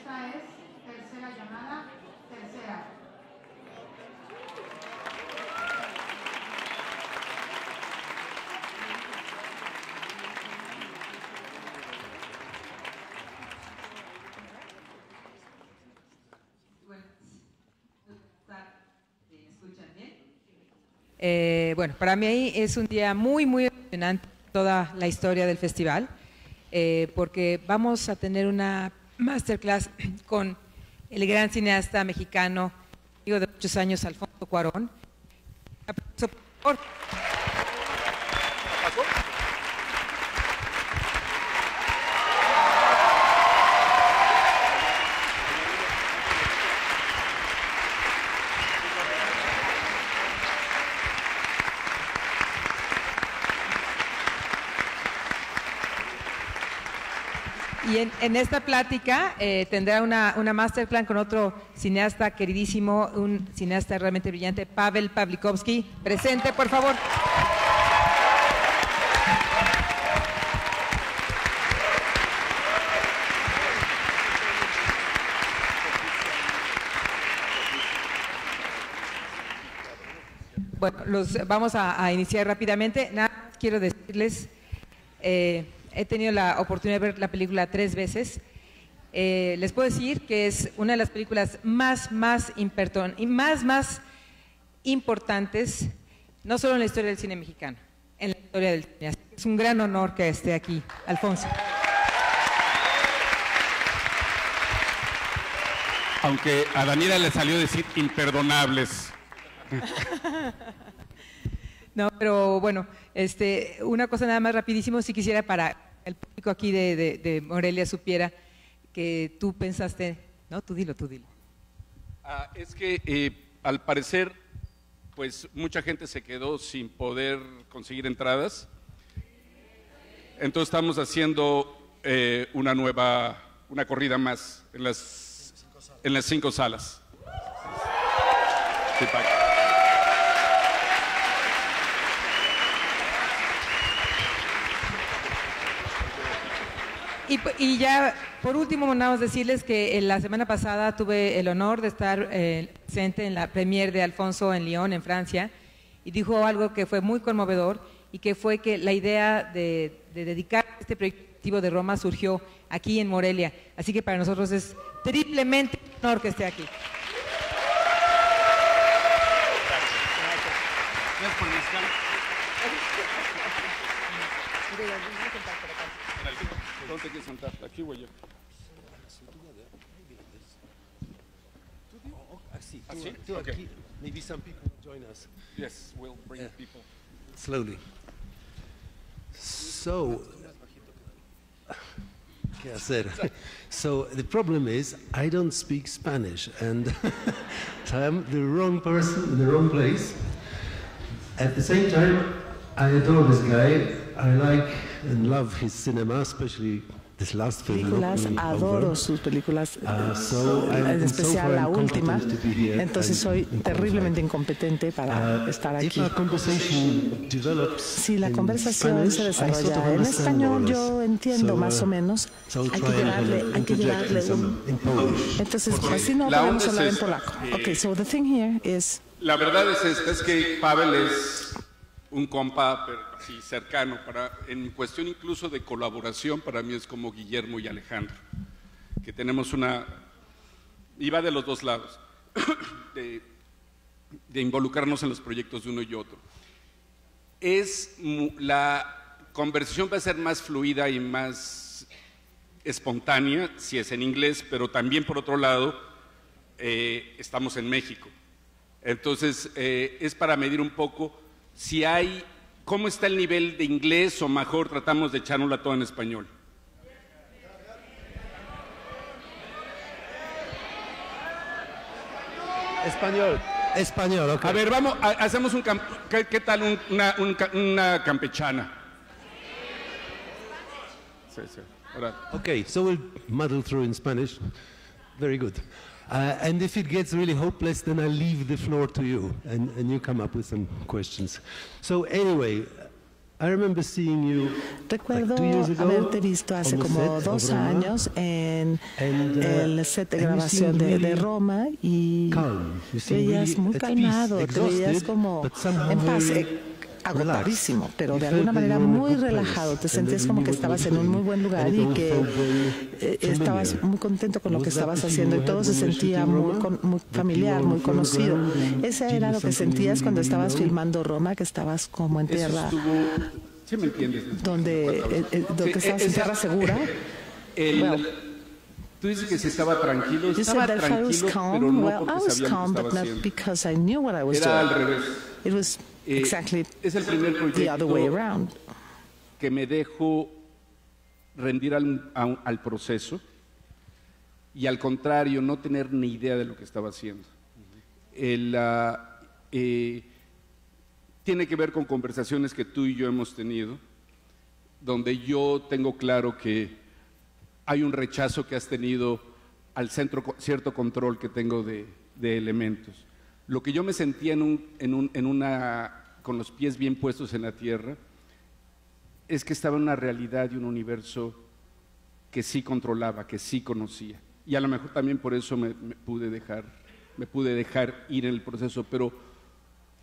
Esta es tercera llamada, tercera. Bueno, para mí es un día muy emocionante toda la historia del festival, porque vamos a tener una masterclass con el gran cineasta mexicano, amigo de muchos años, Alfonso Cuarón. Aplauso, por favor. Y en esta plática tendrá una masterclass con otro cineasta queridísimo, un cineasta realmente brillante, Pavel Pawlikowski. Presente, por favor. Bueno, vamos a iniciar rápidamente. Nada más quiero decirles... he tenido la oportunidad de ver la película 3 veces. Les puedo decir que es una de las películas más importantes, no solo en la historia del cine mexicano, en la historia del cine. Es un gran honor que esté aquí, Alfonso. Aunque a Daniela le salió decir imperdonables. No, pero bueno, una cosa nada más rapidísimo, si quisiera para el público aquí de Morelia supiera que tú pensaste, ¿no? Tú dilo. Es que al parecer, pues mucha gente se quedó sin poder conseguir entradas. Entonces estamos haciendo una corrida más en las 5 salas. Sí, Paco. Y ya, por último, nada más decirles que la semana pasada tuve el honor de estar presente en la premiere de Alfonso en Lyon, en Francia, y dijo algo que fue muy conmovedor, y que fue que la idea de dedicar este proyecto de Roma surgió aquí en Morelia. Así que para nosotros es triplemente un honor que esté aquí. Gracias por el mezcal. ¿Dónde te quieres sentar? Aquí o allá. ¿Así? Okay. Maybe some people join us. Yes, we'll bring people. Slowly. So, ¿qué hacer? So the problem is I don't speak Spanish, and so I'm the wrong person in the wrong place. At the same time, I adore this guy. I like and love his cinema, especially this last film. Adoro sus películas, en especial la última. Entonces soy terriblemente incompetente para estar aquí. Si la conversación se desarrolla en español, yo entiendo más o menos. Hay que llevarle un... Entonces, así no podemos hablar en polaco. Okay, so the thing here is... La verdad es que Pavel es un compa así cercano, en cuestión incluso de colaboración, para mí es como Guillermo y Alejandro, que tenemos y va de los dos lados, de involucrarnos en los proyectos de uno y otro. La conversación va a ser más fluida y más espontánea si es en inglés, pero también por otro lado estamos en México. Entonces es para medir un poco cómo está el nivel de inglés, o mejor tratamos de echárnosla toda en español. Español, ok. A ver, hacemos ¿qué tal una campechana? Sí. Okay, so we'll muddle through in Spanish. Very good. And if it gets really hopeless, then I'll leave the floor to you, and you come up with some questions. So anyway, Recuerdo haberte visto hace como 2 años en el set de grabación de Roma y te veías muy calmado, te veías como en paz, agotadísimo, pero de alguna manera muy relajado. Te sentías como que estabas en un muy buen lugar y que estabas muy contento con lo que estabas haciendo y todo se sentía muy familiar, muy conocido. ¿Ese era lo que sentías cuando estabas filmando Roma, que estabas como en tierra? ¿Sí me entiendes? Donde estabas en tierra segura. Tú dices que si estaba tranquilo, estaba tranquilo, pero no porque sabía lo que estaba haciendo. Era al revés. Es el primer proyecto que me dejo rendir al proceso y al contrario, no tener ni idea de lo que estaba haciendo. Tiene que ver con conversaciones que tú y yo hemos tenido, donde yo tengo claro que hay un rechazo que has tenido al cierto control que tengo de elementos. Lo que yo me sentía con los pies bien puestos en la tierra es que estaba en una realidad y un universo que sí controlaba, que sí conocía. Y a lo mejor también por eso me pude dejar ir en el proceso, pero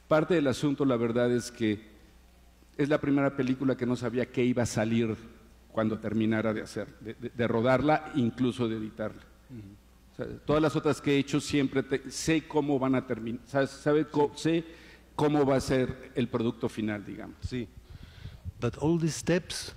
parte del asunto, la verdad es que es la primera película que no sabía qué iba a salir cuando terminara de rodarla, incluso de editarla. O sea, todas las otras que he hecho siempre sé cómo van a terminar, sé cómo va a ser el producto final, digamos. Sí. But all these steps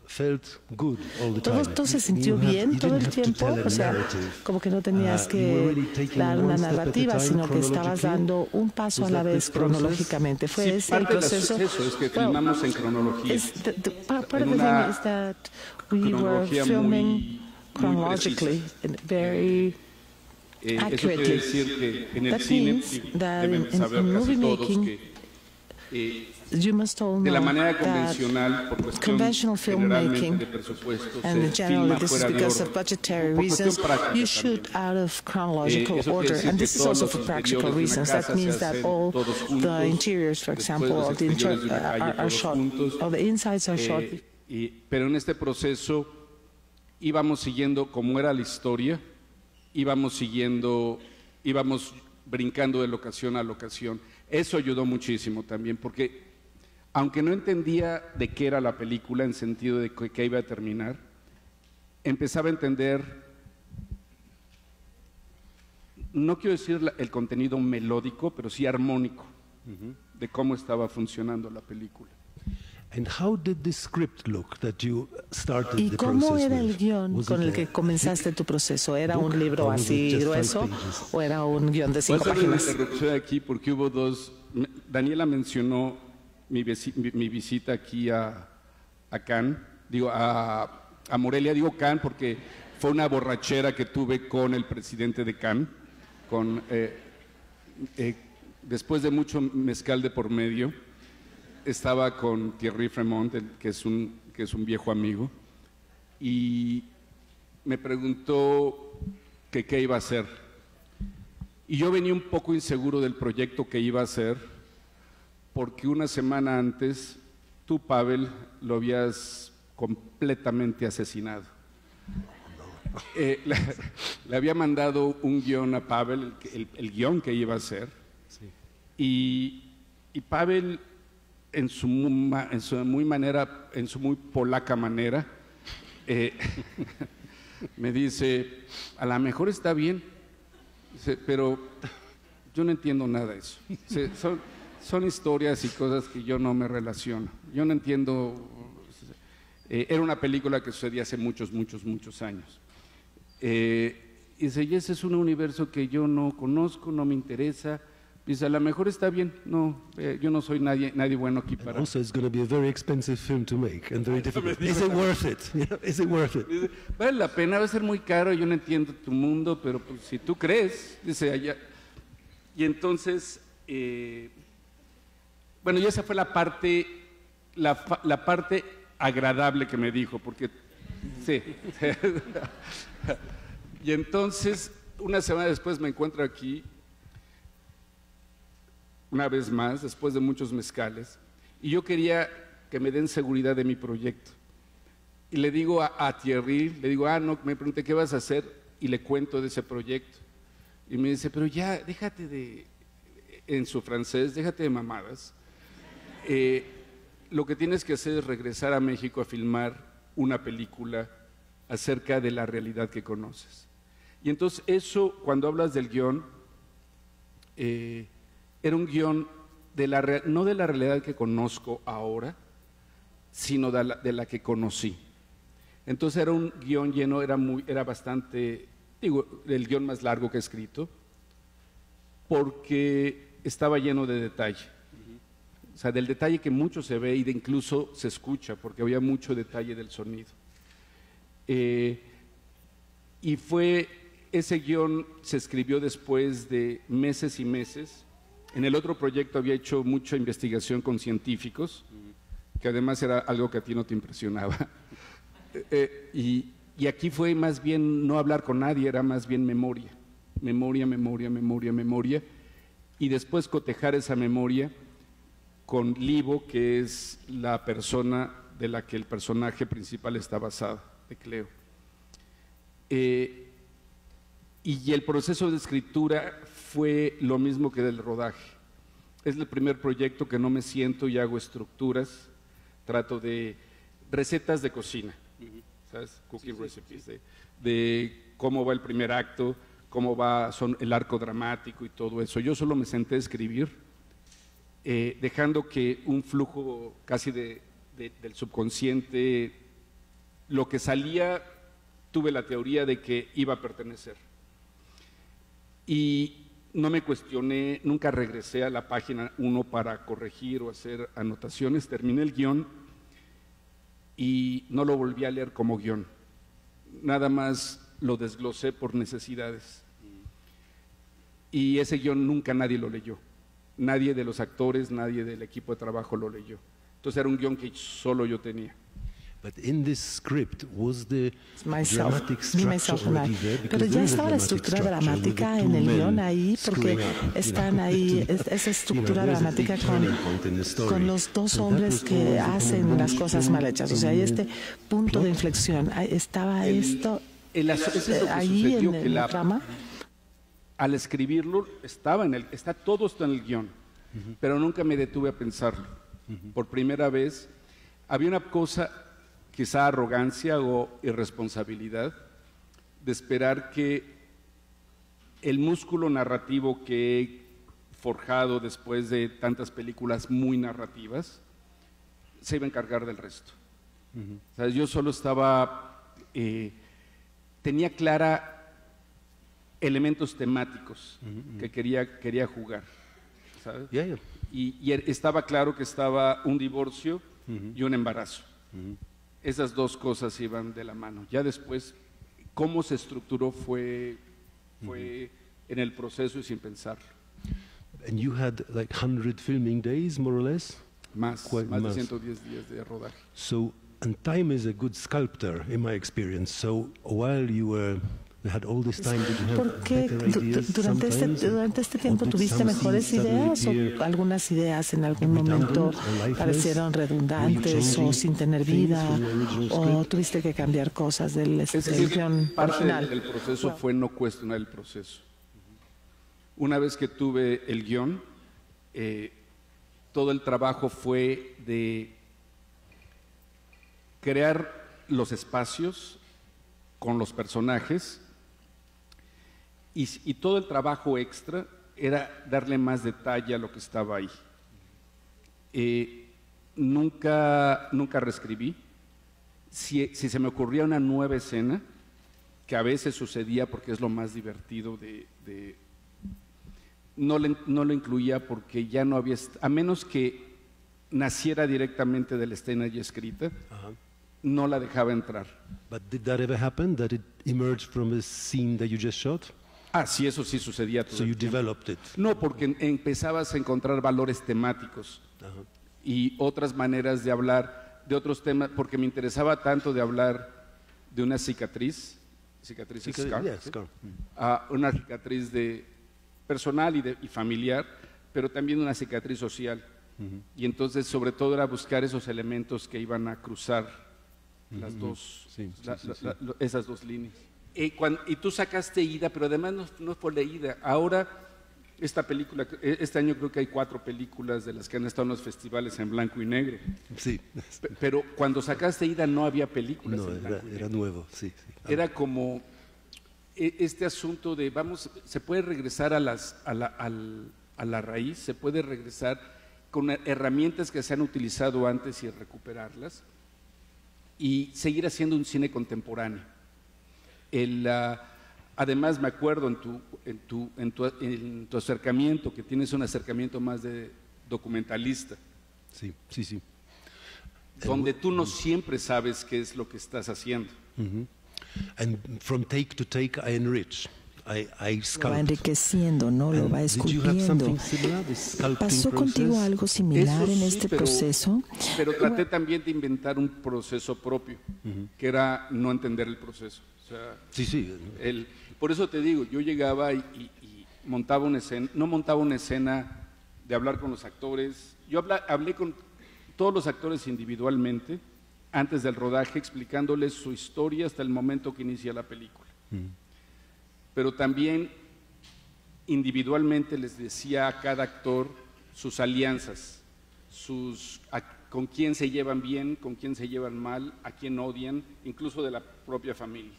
felt good all the time. Todo se sintió bien todo el tiempo, o sea, como que no tenías que dar una narrativa, sino que estabas dando un paso a la vez cronológicamente. Fue ese el proceso. Eso es que filmamos en cronología. Part of the thing is that we were filming chronologically and very accurately. Eso quiere decir que en el That cine means that deben saber in casi movie todos making, que you must all de la know manera that convencional, por cuestión conventional generalmente filmmaking, de presupuesto, and se generally filma this is fuera de because orden. of budgetary Por cuestión reasons, práctica you también. shoot out of chronological Eso quiere order, decir and que this is todos also los for practical interiores de una reasons. That casa means se that hacen all todos juntos, the interiors, for después example, los of the exteriores de una calle are todos shot, juntos. or the insides are shot. Pero en este proceso íbamos siguiendo como era la historia, íbamos brincando de locación a locación. Eso ayudó muchísimo también, porque aunque no entendía de qué era la película en sentido de que iba a terminar, empezaba a entender, no quiero decir el contenido melódico, pero sí armónico, de cómo estaba funcionando la película. And how did the script look that you started ¿Y the cómo process era el with? guión Was con it el que comenzaste tu proceso? ¿Era book, un libro or was así it just 5 grueso pages? o era un guión de 5 Voy a hacer una páginas? interrupción aquí porque hubo dos. Daniela mencionó mi visita aquí a Cannes, a Morelia, digo Cannes porque fue una borrachera que tuve con el presidente de Cannes, después de mucho mezcal de por medio. Estaba con Thierry Fremont, que es un viejo amigo, y me preguntó que qué iba a hacer. Y yo venía un poco inseguro del proyecto que iba a hacer, porque una semana antes tú, Pavel, lo habías completamente asesinado. Le había mandado un guión a Pavel, el guión que iba a hacer, y Pavel, en su muy polaca manera, me dice, a lo mejor está bien, pero yo no entiendo nada de eso. Son historias y cosas que yo no me relaciono. Yo no entiendo. Era una película que sucedía hace muchos años. Y dice, y ese es un universo que yo no conozco, no me interesa. Dice, a lo mejor está bien, yo no soy nadie bueno aquí para... Also, it's going to be a very expensive film to make and very difficult. Is it worth it? Is it worth it? Dice, vale la pena, va a ser muy caro, yo no entiendo tu mundo, pero pues, si tú crees, dice allá. Y entonces, bueno, y esa fue la parte agradable que me dijo, porque sí. Y entonces, una semana después me encuentro aquí, una vez más, después de muchos mezcales, y yo quería que me den seguridad de mi proyecto. Y le digo a Thierry, le digo, no, me pregunté, ¿qué vas a hacer? Y le cuento de ese proyecto. Y me dice, pero ya, déjate de, en su francés, déjate de mamadas. Lo que tienes que hacer es regresar a México a filmar una película acerca de la realidad que conoces. Y entonces eso, cuando hablas del guión, era un guión no de la realidad que conozco ahora, sino de la que conocí. Entonces era un guión lleno, era bastante, digo, el guión más largo que he escrito, porque estaba lleno de detalle. O sea, del detalle que mucho se ve y de incluso se escucha, porque había mucho detalle del sonido. Y ese guión se escribió después de meses y meses. En el otro proyecto había hecho mucha investigación con científicos, que además era algo que a ti no te impresionaba. Y aquí fue más bien no hablar con nadie, era más bien memoria. Memoria, memoria, memoria, memoria. Y después cotejar esa memoria con Livo, que es la persona de la que el personaje principal está basado, de Cleo. Y el proceso de escritura fue lo mismo que del rodaje. Es el primer proyecto que no me siento y hago estructuras, trato de recetas de cocina, ¿sabes? Cooking recipes, de cómo va el primer acto, cómo va el arco dramático y todo eso. Yo solo me senté a escribir, dejando que un flujo casi del subconsciente, lo que salía, tuve la teoría de que iba a pertenecer. Y no me cuestioné, nunca regresé a la página 1 para corregir o hacer anotaciones, terminé el guión y no lo volví a leer como guión, nada más lo desglosé por necesidades. Y ese guión nunca nadie lo leyó, nadie de los actores, nadie del equipo de trabajo lo leyó. Entonces era un guión que solo yo tenía. But in this script was the Myself, dramatic me structure myself and I. already there? Pero Because ya there is a estaba la dramatic estructura structure with the dramática two en el men guión ahí, porque screwing up, están ahí, esa estructura there's a dramática big turning point in the story. con los dos So that hombres was que always the hacen kind of las cosas mal hechas. O sea, hay este punto de inflexión. Estaba esto Eso es lo que ahí sucedió, en que la trama. al escribirlo todo está en el guión, pero nunca me detuve a pensarlo. Por primera vez había una cosa, quizá arrogancia o irresponsabilidad, de esperar que el músculo narrativo que he forjado después de tantas películas muy narrativas se iba a encargar del resto. O sea, yo solo tenía clara elementos temáticos que quería jugar, ¿sabes? Yeah, yeah. Y estaba claro que estaba un divorcio y un embarazo. Esas dos cosas iban de la mano. Ya después, cómo se estructuró fue en el proceso y sin pensarlo. And you had like 100 filming days, more or less? Más de 110 días de rodaje. So, and time is a good sculptor, in my experience. So, while you had all this time, did you have Porque better ideas durante este tiempo Or did tuviste some mejores scenes suddenly ideas appear o algunas ideas en algún momento redundant or lifeless? parecieron redundantes o sin tener vida Things from the original o script? tuviste que cambiar cosas del Es decir, guión parte original. del proceso fue no cuestionar el proceso. Una vez que tuve el guión, todo el trabajo fue de crear los espacios con los personajes y todo el trabajo extra era darle más detalle a lo que estaba ahí. Nunca reescribí. Si se me ocurría una nueva escena, que a veces sucedía porque es lo más divertido no lo incluía porque ya no había, a menos que naciera directamente de la escena ya escrita, no la dejaba entrar. But did that ever happen, that it emerged from a scene that you just shot? Sí, eso sí sucedía todo So you el tiempo. developed it? No, porque empezabas a encontrar valores temáticos y otras maneras de hablar de otros temas, porque me interesaba tanto de hablar de una cicatriz scar, Yeah, ¿sí? scar. Una cicatriz personal y familiar, pero también una cicatriz social. Y entonces, sobre todo, era buscar esos elementos que iban a cruzar las dos, esas dos líneas. Y tú sacaste Ida, pero además no fue la Ida. Ahora, esta película, este año creo que hay 4 películas de las que han estado en los festivales en blanco y negro. Sí. Pero cuando sacaste Ida no había películas en blanco y negro. Era nuevo, sí. Era como este asunto de, se puede regresar a la raíz, se puede regresar con herramientas que se han utilizado antes y recuperarlas y seguir haciendo un cine contemporáneo. Además, me acuerdo en tu acercamiento, que tienes un acercamiento más de documentalista. Sí. Donde tú no siempre sabes qué es lo que estás haciendo. And from take to take, I enrich. I sculpt. Lo va enriqueciendo, ¿no? Lo va esculpiendo. ¿Pasó contigo algo similar en este proceso? Pero traté también de inventar un proceso propio, que era no entender el proceso. O sea, sí. Por eso te digo, yo llegaba y montaba una escena, no montaba una escena de hablar con los actores. Yo hablé con todos los actores individualmente antes del rodaje, explicándoles su historia hasta el momento que inicia la película. Pero también individualmente les decía a cada actor sus alianzas, con quién se llevan bien, con quién se llevan mal, a quién odian, incluso de la propia familia.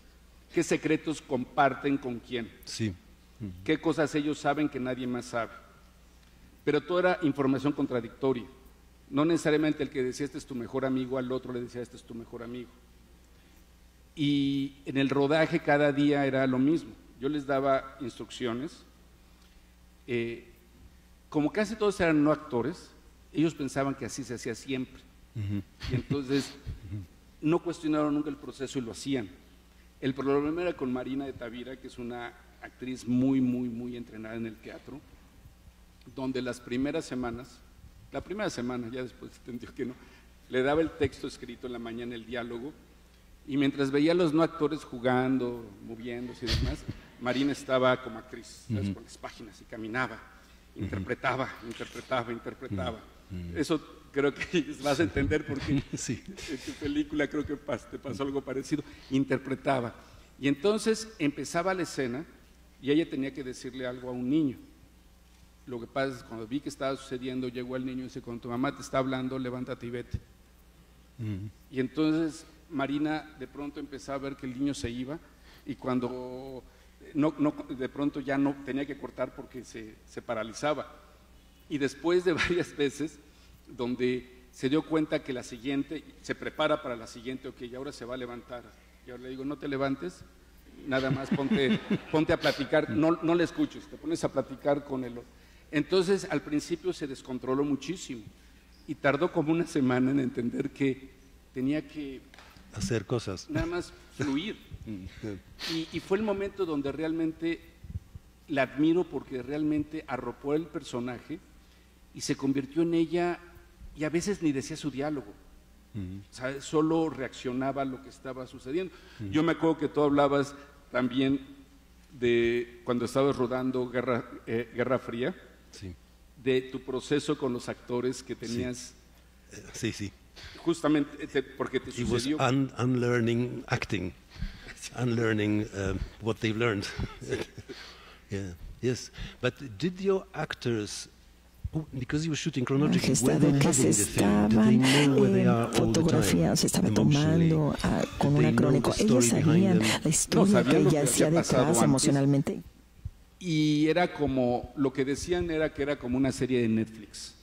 ¿Qué secretos comparten con quién? Sí. ¿Qué cosas ellos saben que nadie más sabe? Pero todo era información contradictoria. No necesariamente el que decía este es tu mejor amigo, al otro le decía este es tu mejor amigo. Y en el rodaje cada día era lo mismo. Yo les daba instrucciones. Como casi todos eran no actores, ellos pensaban que así se hacía siempre. Y entonces no cuestionaron nunca el proceso y lo hacían. El problema era con Marina de Tavira, que es una actriz muy entrenada en el teatro, donde la primera semana, ya después entendió que no, le daba el texto escrito en la mañana, el diálogo, y mientras veía a los no actores jugando, moviéndose y demás, Marina estaba como actriz, ¿sabes? Con las páginas y caminaba, interpretaba. Eso creo que vas a entender porque en tu película creo que te pasó algo parecido. Interpretaba. Y entonces empezaba la escena y ella tenía que decirle algo a un niño. Lo que pasa es que cuando vi que estaba sucediendo, llegó el niño y dice, cuando tu mamá te está hablando, levántate y vete. Y entonces Marina de pronto empezaba a ver que el niño se iba y cuando de pronto ya no tenía que cortar porque se paralizaba. Y después de varias veces, donde se dio cuenta que la siguiente, se prepara para la siguiente, ok, y ahora se va a levantar. Y ahora le digo, no te levantes, nada más ponte a platicar, no le escuches, te pones a platicar con él. Entonces, al principio se descontroló muchísimo y tardó como una semana en entender que tenía que hacer cosas, nada más fluir. Y fue el momento donde realmente la admiro porque realmente arropó el personaje y se convirtió en ella y a veces ni decía su diálogo. ¿Sabes? Solo reaccionaba a lo que estaba sucediendo. Yo me acuerdo que tú hablabas también de cuando estabas rodando Guerra Fría, de tu proceso con los actores que tenías. Sí. Justamente porque te sucedió. It was unlearning acting, unlearning what they've learned. Yes. But did your actors, because you were shooting chronologically, were they que se estaban fotografiando, se estaba tomando con una crónica, ellos sabían la historia que ella hacía detrás emocionalmente. Y era como, lo que decían era que era como una serie de Netflix,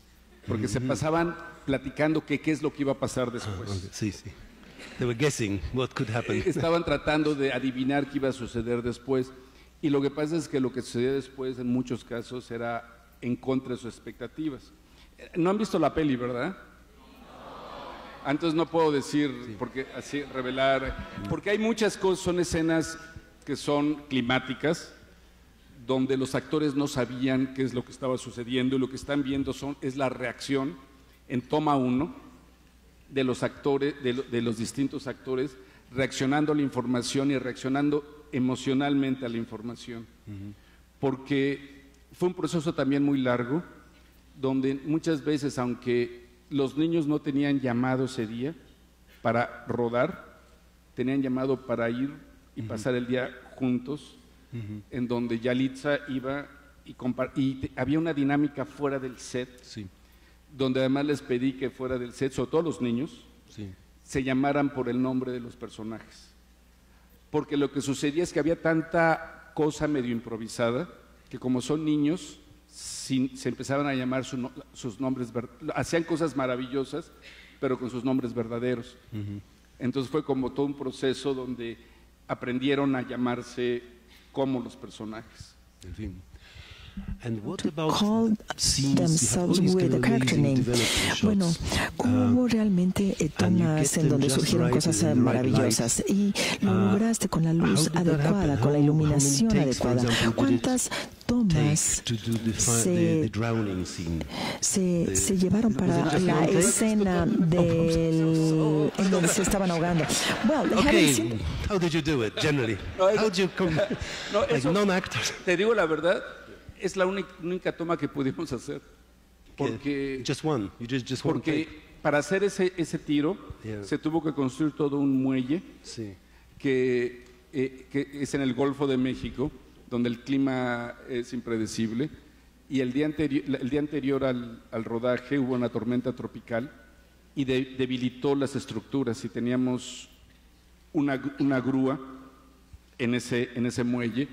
porque se pasaban platicando qué es lo que iba a pasar después. Sí. They were guessing what could happen. Estaban tratando de adivinar qué iba a suceder después. Y lo que pasa es que lo que sucedía después en muchos casos era en contra de sus expectativas. No han visto la peli, ¿verdad? Entonces no puedo decir, porque así revelar, porque hay muchas cosas, son escenas que son climáticas, donde los actores no sabían qué es lo que estaba sucediendo y lo que están viendo es la reacción en toma 1 de los actores, de los distintos actores, reaccionando a la información y reaccionando emocionalmente a la información. Porque fue un proceso también muy largo donde muchas veces, aunque los niños no tenían llamado ese día para rodar, tenían llamado para ir y pasar el día juntos, en donde Yalitza iba y había una dinámica fuera del set, donde además les pedí que fuera del set, sobre todo los niños, se llamaran por el nombre de los personajes. Porque lo que sucedía es que había tanta cosa medio improvisada, que como son niños, se empezaban a llamar sus nombres, hacían cosas maravillosas, pero con sus nombres verdaderos. Entonces fue como todo un proceso donde aprendieron a llamarse como los personajes. En fin. And what to about call themselves with a character name. Bueno, hubo realmente tomas en donde surgieron cosas maravillosas y lo lograste con la luz adecuada, con la iluminación adecuada. ¿Cuántas tomas se llevaron para la escena en donde se estaban ahogando? Well, okay, how did you do it generally? How did you come like non-actors? Te digo la verdad, es la única toma que pudimos hacer. Porque, just one. You just porque para hacer ese tiro se tuvo que construir todo un muelle que es en el Golfo de México, donde el clima es impredecible, y el día anterior al rodaje hubo una tormenta tropical y debilitó las estructuras, y teníamos una grúa en ese muelle,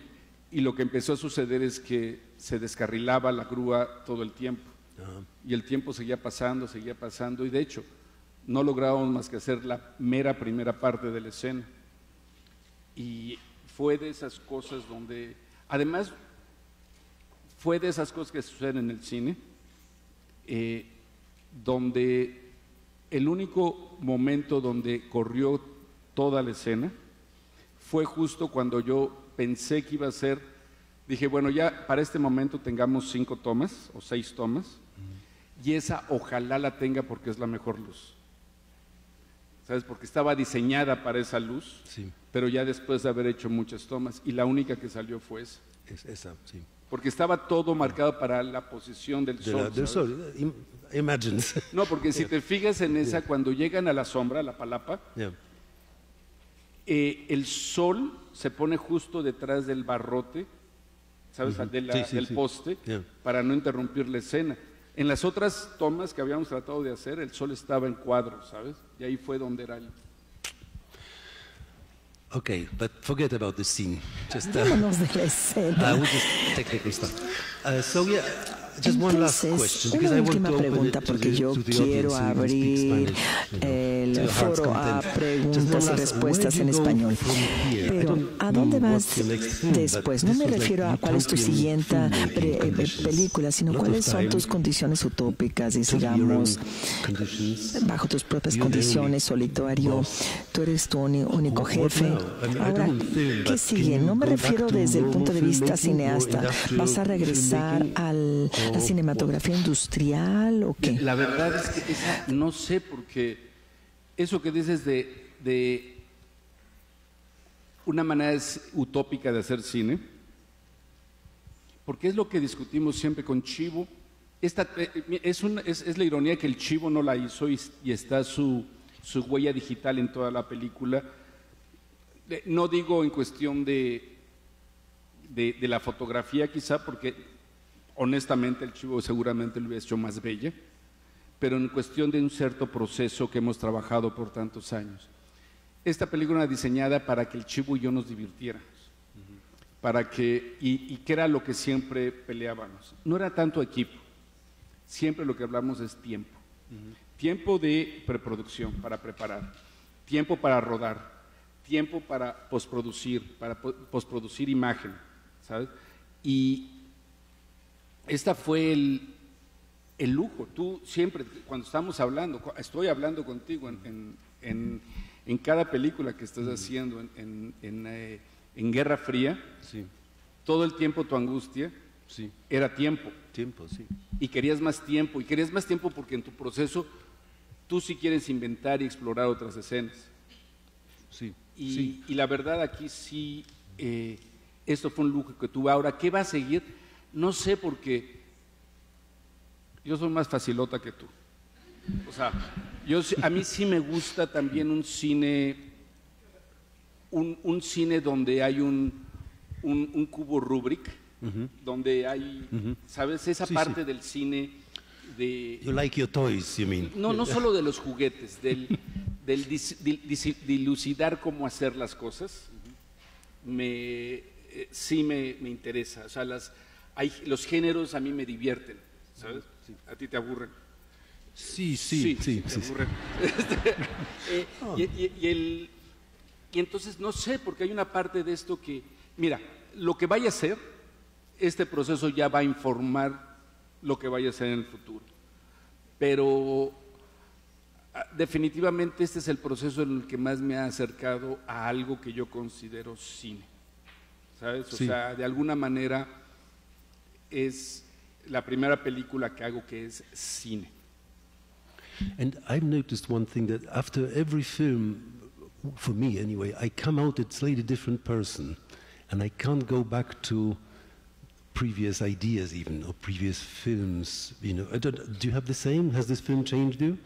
y lo que empezó a suceder es que se descarrilaba la grúa todo el tiempo, y el tiempo seguía pasando, y de hecho no lográbamos más que hacer la mera primera parte de la escena. Y fue de esas cosas donde, además, fue de esas cosas que suceden en el cine, donde el único momento donde corrió toda la escena fue justo cuando yo pensé que iba a ser, dije, bueno, ya para este momento tengamos 5 tomas o 6 tomas, y esa ojalá la tenga porque es la mejor luz. ¿Sabes? Porque estaba diseñada para esa luz, pero ya después de haber hecho muchas tomas, y la única que salió fue esa. Esa, sí. Porque estaba todo marcado para la posición del sol. Del sol, imagine. No, porque si te fijas en esa, cuando llegan a la sombra, a la palapa, el sol se pone justo detrás del barrote, ¿sabes? Del poste, para no interrumpir la escena. En las otras tomas que habíamos tratado de hacer, el sol estaba en cuadro, ¿sabes? Y ahí fue donde era el... Okay, but forget about the scene. Just, Vámonos de la escena. We'll just technical stuff. So yeah, just one last question, because I want to open it porque yo quiero abrir el foro a preguntas y respuestas en español. Pero, ¿a dónde vas después? No me refiero a cuál es tu siguiente película, sino cuáles son tus condiciones utópicas, digamos, bajo tus propias condiciones, solitario, tú eres tu único jefe. Ahora, ¿qué sigue? No me refiero desde el punto de vista cineasta. ¿Vas a regresar a la cinematografía industrial o qué? La verdad es que no sé, porque eso que dices de una manera utópica de hacer cine, porque es lo que discutimos siempre con Chivo. Es la ironía que el Chivo no la hizo y está su huella digital en toda la película. No digo en cuestión de la fotografía quizá, porque honestamente el Chivo seguramente lo hubiera hecho más bella, pero en cuestión de un cierto proceso que hemos trabajado por tantos años. Esta película era diseñada para que el Chivo y yo nos divirtiéramos, para que, y que era lo que siempre peleábamos. No era tanto equipo, siempre lo que hablamos es tiempo. Tiempo de preproducción, para preparar, tiempo para rodar, tiempo para postproducir imagen, ¿sabes? Y esta fue el lujo. Tú siempre, cuando estamos hablando, estoy hablando contigo en cada película que estás haciendo, en Guerra Fría, todo el tiempo tu angustia era tiempo. Y querías más tiempo, porque en tu proceso tú sí quieres inventar y explorar otras escenas. Y la verdad aquí sí, esto fue un lujo que tuve. Ahora, ¿qué va a seguir? No sé, porque Yo soy más facilota que tú. O sea, a mí sí me gusta también un cine donde hay un cubo Rubik, donde hay, ¿sabes? Esa parte del cine de... You like your toys, you mean? No solo de los juguetes, del dilucidar cómo hacer las cosas, sí me interesa. O sea, los géneros a mí me divierten, ¿sabes? A ti te aburren. Sí. Te aburren. Y entonces no sé, porque hay una parte de esto que, mira, lo que vaya a ser, este proceso ya va a informar lo que vaya a ser en el futuro. Pero definitivamente este es el proceso en el que más me ha acercado a algo que yo considero cine, ¿sabes? O sea, de alguna manera es la primera película que hago que es cine. And I've noticed one thing, that after every film, for me anyway, I come out a slightly different person, and I can't go back to previous ideas even, or previous films, you know. Do you have the same? Has this film changed you?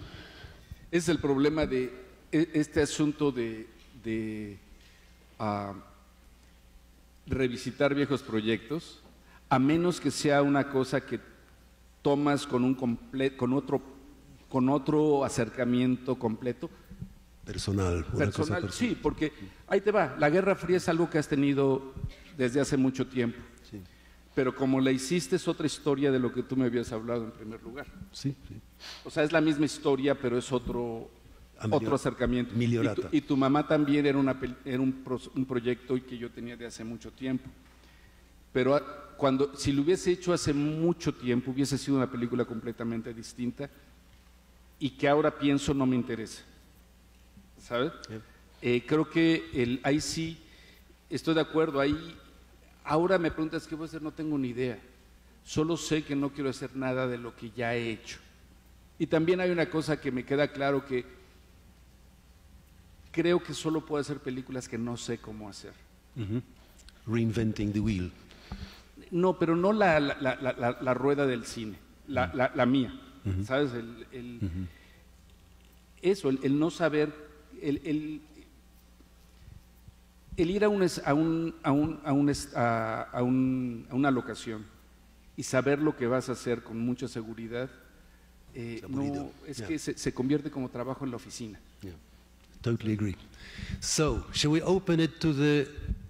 Es el problema de este asunto de revisitar viejos proyectos, a menos que sea una cosa que tomas con otro acercamiento completo. Personal. Sí, porque ahí te va, la Guerra Fría es algo que has tenido desde hace mucho tiempo. Sí. Pero como la hiciste es otra historia de lo que tú me habías hablado en primer lugar. Sí. O sea, es la misma historia, pero es otro acercamiento. Migliorata. Y tu mamá también era un proyecto que yo tenía de hace mucho tiempo. Pero si lo hubiese hecho hace mucho tiempo, hubiese sido una película completamente distinta y que ahora pienso no me interesa. ¿Sabes? Yeah. Creo que ahí sí estoy de acuerdo. Ahora me preguntas qué voy a hacer, no tengo ni idea. Solo sé que no quiero hacer nada de lo que ya he hecho. Y también hay una cosa que me queda claro, que creo que solo puedo hacer películas que no sé cómo hacer. Reinventing the wheel. No, pero no la rueda del cine, la mía. ¿Sabes? Eso, el no saber, el ir a una locación y saber lo que vas a hacer con mucha seguridad, que se convierte como trabajo en la oficina. Yeah. Totally agree. So, shall we open it to the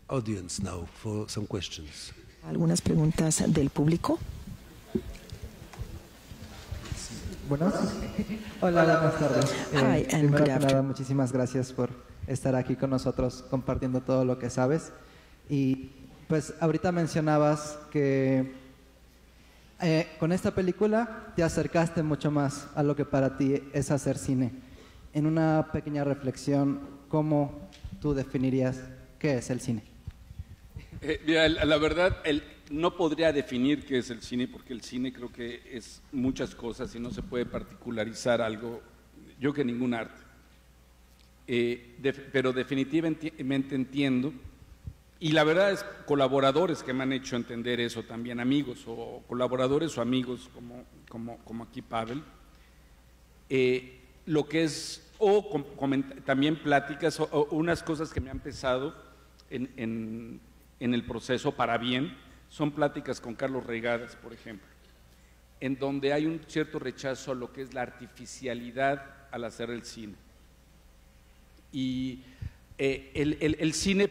audience now for some questions? ¿Algunas preguntas del público? Buenas. Hola, buenas tardes. Hi, and primero good que nada, muchísimas gracias por estar aquí con nosotros compartiendo todo lo que sabes. Y pues ahorita mencionabas que con esta película te acercaste mucho más a lo que para ti es hacer cine. En una pequeña reflexión, ¿cómo tú definirías qué es el cine? Mira, la verdad, no podría definir qué es el cine, porque el cine creo que es muchas cosas y no se puede particularizar algo, yo que ningún arte. Pero definitivamente entiendo, y la verdad es colaboradores que me han hecho entender eso también, amigos o colaboradores o amigos como aquí Pavel, lo que es, también pláticas o unas cosas que me han pesado en el proceso para bien, son pláticas con Carlos Reigadas, por ejemplo, en donde hay un cierto rechazo a lo que es la artificialidad al hacer el cine. Y el cine,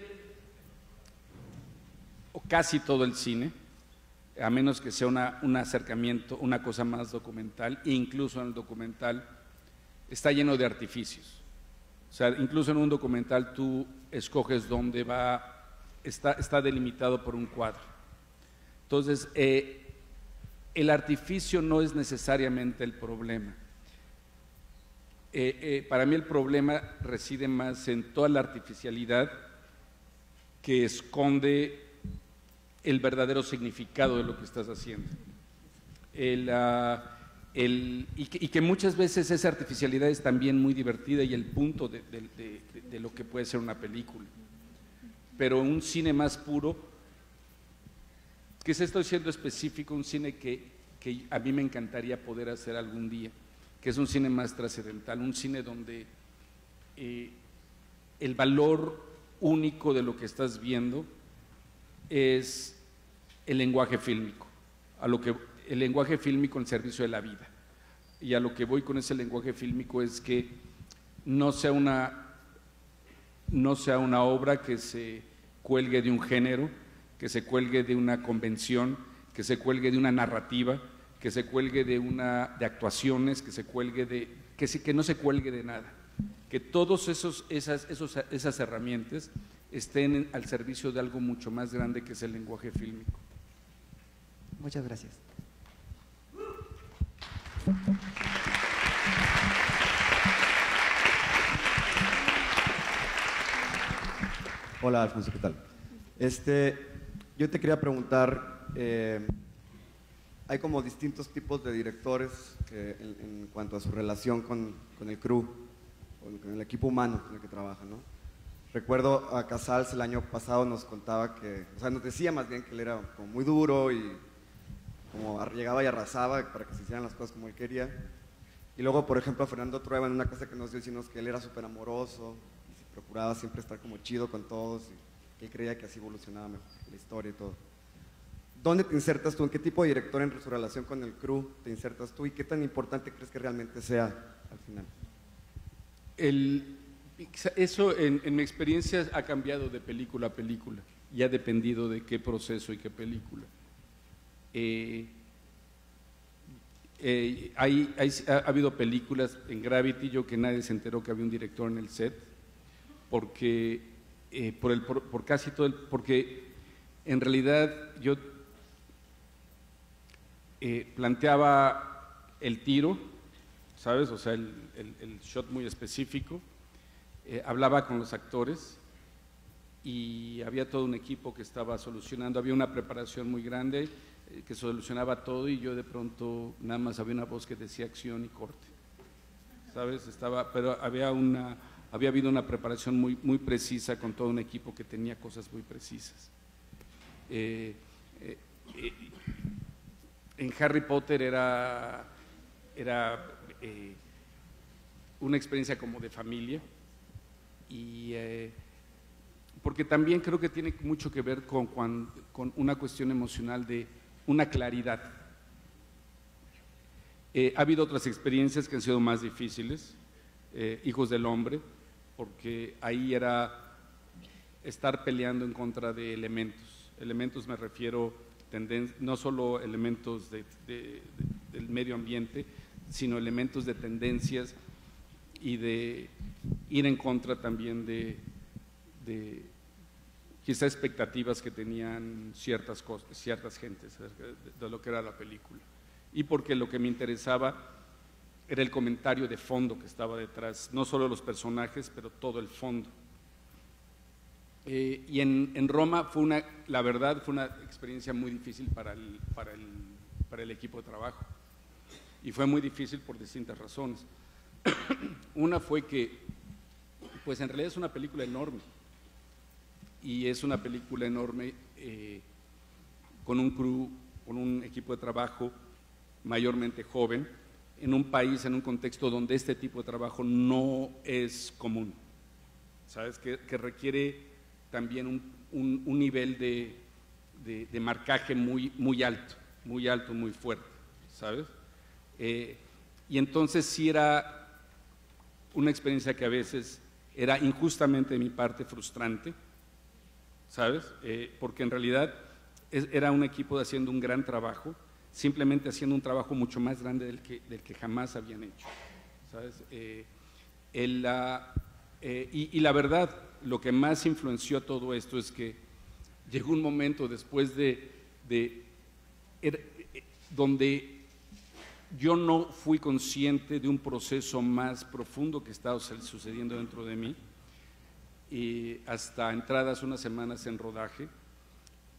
o casi todo el cine, a menos que sea un acercamiento, una cosa más documental, e incluso en el documental está lleno de artificios. O sea, incluso en un documental tú escoges dónde va. Está delimitado por un cuadro. Entonces, el artificio no es necesariamente el problema. Para mí el problema reside más en toda la artificialidad que esconde el verdadero significado de lo que estás haciendo. Y que muchas veces esa artificialidad es también muy divertida y el punto de lo que puede ser una película. Pero un cine más puro, que se estoy siendo específico, un cine que que a mí me encantaría poder hacer algún día, que es un cine más trascendental, un cine donde el valor único de lo que estás viendo es el lenguaje fílmico, el lenguaje fílmico en servicio de la vida. Y a lo que voy con ese lenguaje fílmico es que no sea una obra que se cuelgue de un género, que se cuelgue de una convención, que se cuelgue de una narrativa, que se cuelgue de actuaciones, que no se cuelgue de nada, que todas esas herramientas estén al servicio de algo mucho más grande que es el lenguaje fílmico. Muchas gracias. Hola, Alfonso, ¿qué tal? Yo te quería preguntar, hay como distintos tipos de directores en cuanto a su relación con el crew, con el equipo humano con el que trabajan, ¿no? Recuerdo a Casals el año pasado nos contaba nos decía más bien que él era como muy duro y como llegaba y arrasaba para que se hicieran las cosas como él quería. Y luego, por ejemplo, a Fernando Trueba en una cosa que nos dio decirnos que él era súper amoroso y se procuraba siempre estar como chido con todos y que él creía que así evolucionaba mejor la historia y todo. ¿Dónde te insertas tú? ¿En qué tipo de director en su relación con el crew te insertas tú? ¿Y qué tan importante crees que realmente sea al final? Eso en mi experiencia ha cambiado de película a película y ha dependido de qué proceso y qué película. Ha habido películas en Gravity, yo que nadie se enteró que había un director en el set, porque porque en realidad yo planteaba el tiro, ¿sabes? O sea, el shot muy específico, hablaba con los actores y había todo un equipo que estaba solucionando, había una preparación muy grande que solucionaba todo y yo de pronto nada más había una voz que decía acción y corte, ¿sabes? Pero había habido una preparación muy precisa con todo un equipo que tenía cosas muy precisas. En Harry Potter era una experiencia como de familia y porque también creo que tiene mucho que ver con una cuestión emocional de una claridad. Ha habido otras experiencias que han sido más difíciles, Hijos del Hombre, porque ahí era estar peleando en contra de elementos. Elementos me refiero, no solo elementos del medio ambiente, sino elementos de tendencias y de ir en contra también de quizá expectativas que tenían ciertas gentes de lo que era la película. Y porque lo que me interesaba era el comentario de fondo que estaba detrás, no solo los personajes, pero todo el fondo. Y en Roma la verdad fue una experiencia muy difícil para el equipo de trabajo. Y fue muy difícil por distintas razones. Una fue que, pues en realidad es una película enorme. Y es una película enorme con un crew, con un equipo de trabajo mayormente joven, en un país, en un contexto donde este tipo de trabajo no es común, ¿sabes? Que requiere también un nivel de marcaje muy alto, muy fuerte, ¿sabes? Y entonces sí era una experiencia que a veces era injustamente de mi parte frustrante, ¿sabes? Porque en realidad era un equipo haciendo un gran trabajo, simplemente haciendo un trabajo mucho más grande del que jamás habían hecho, ¿sabes? Y la verdad, lo que más influenció todo esto es que llegó un momento después donde yo no fui consciente de un proceso más profundo que estaba sucediendo dentro de mí, y hasta entradas unas semanas en rodaje,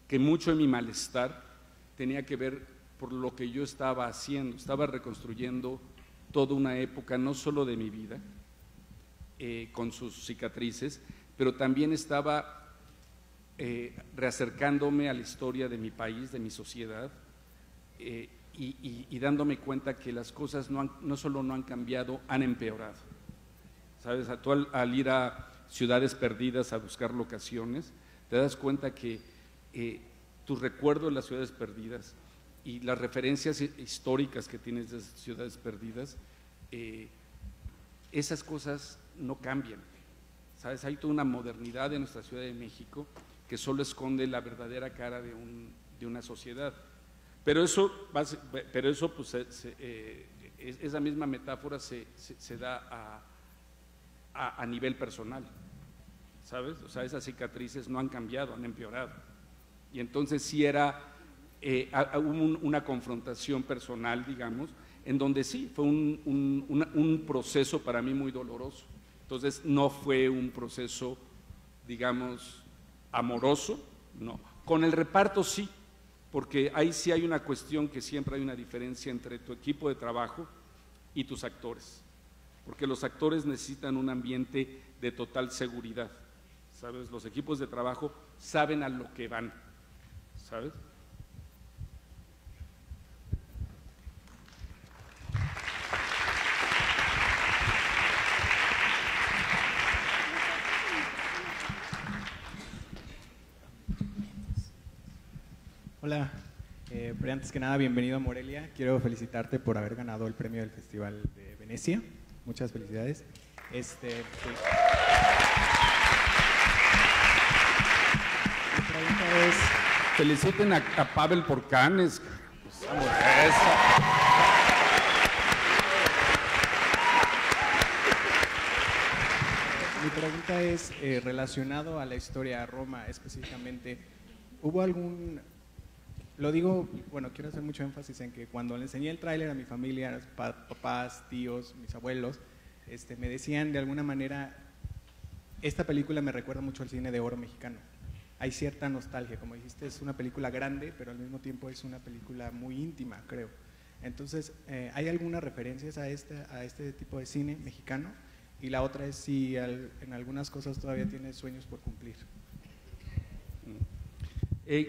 que mucho de mi malestar tenía que ver por lo que yo estaba haciendo. Estaba reconstruyendo toda una época, no solo de mi vida, con sus cicatrices, pero también estaba reacercándome a la historia de mi país, de mi sociedad, y dándome cuenta que las cosas no solo no han cambiado, han empeorado. ¿Sabes? Tú al ir a ciudades perdidas a buscar locaciones, te das cuenta que tus recuerdos de las ciudades perdidas y las referencias históricas que tienes de esas ciudades perdidas, esas cosas no cambian. ¿Sabes? Hay toda una modernidad en nuestra Ciudad de México que solo esconde la verdadera cara de una sociedad. Pero eso pues, esa misma metáfora se da a nivel personal, ¿sabes? O sea, esas cicatrices no han cambiado, han empeorado. Y entonces sí hubo una confrontación personal, digamos, en donde sí, fue un proceso para mí muy doloroso. Entonces no fue un proceso, digamos, amoroso, no. Con el reparto sí, porque ahí sí hay una cuestión que siempre hay una diferencia entre tu equipo de trabajo y tus actores, porque los actores necesitan un ambiente de total seguridad, ¿sabes? Los equipos de trabajo saben a lo que van, ¿sabes? Hola, pero antes que nada, bienvenido a Morelia. Quiero felicitarte por haber ganado el premio del Festival de Venecia. Muchas felicidades. Sí. Mi pregunta es... Feliciten a Pavel por Cannes. Mi pregunta es relacionado a la historia de Roma específicamente. ¿Hubo algún... Lo digo, bueno, quiero hacer mucho énfasis en que cuando le enseñé el tráiler a mi familia, papás, tíos, mis abuelos, me decían de alguna manera, esta película me recuerda mucho al cine de oro mexicano. Hay cierta nostalgia, como dijiste, es una película grande, pero al mismo tiempo es una película muy íntima, creo. Entonces, ¿hay algunas referencias a este tipo de cine mexicano? Y la otra es si en algunas cosas todavía tienes sueños por cumplir.